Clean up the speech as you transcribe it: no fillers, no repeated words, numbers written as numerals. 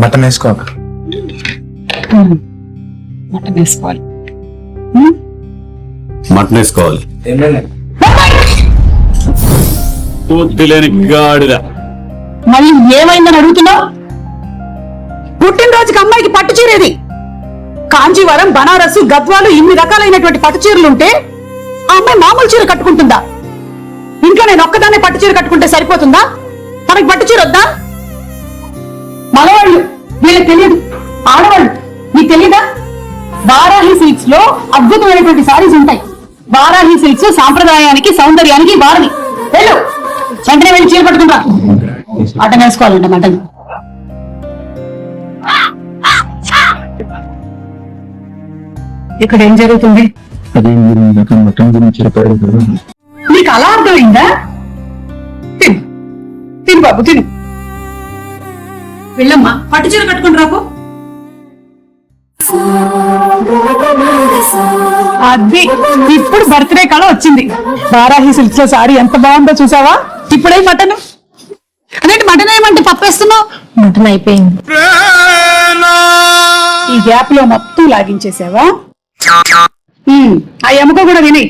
Mutton వేసుకోక. Mutton వేసుకోవాలి. Mutton వేసుకోవాలి. పూర్తి లేని గాడిద. మళ్ళీ ఏమైందని అడుగుతున్నావు? పుట్టినరోజుకి అమ్మాయికి పట్టు చీరేది. కాంజీవరం, బనారసు, గద్వాలు ఇన్ని రకాలైనటువంటి పట్టు చీరలుంటే ఆ అమ్మాయి మామూలు చీర కట్టుకుంటుందా? ఇంట్లో నేను ఒక్కదాన్నే పట్టు చీర కట్టుకుంటే సరిపోతుందా? తనకి పట్టు చీర వద్దా? మగవాళ్ళు వీళ్ళకి తెలియదు, ఆడవాళ్ళు నీకు తెలియదా? వారాహి సిల్క్స్ లో అద్భుతమైనటువంటి సారీస్ ఉంటాయి. వారాహి సిల్క్స్ సాంప్రదాయానికి, సౌందర్యానికి వారని. వెళ్ళు, వెంటనే వెళ్ళి చీర పట్టుకుంటా. మటన్ వేసుకోవాలంట. మటన్ ఇక్కడ ఏం జరుగుతుంది? మటన్ గురించి చెప్పాడు కదా. నీకు అలా అర్థమైందా? తిను తిను బాబు, తిను. వెళ్ళమ్మా, పట్టు చీర కట్టుకుని రాకు. అది ఇప్పుడు బర్త్డే కళ వచ్చింది. వారాహి సిల్క్స్ లో సారీ ఎంత బాగుందో చూసావా? ఇప్పుడే మటన్ అదేంటి? మటన్ ఏమంటే పప్పేస్తున్నావు? మటన్ అయిపోయింది. ఈ గ్యాప్ లో మొత్తం లాగించేసావా? ఆ ఎముక కూడా విని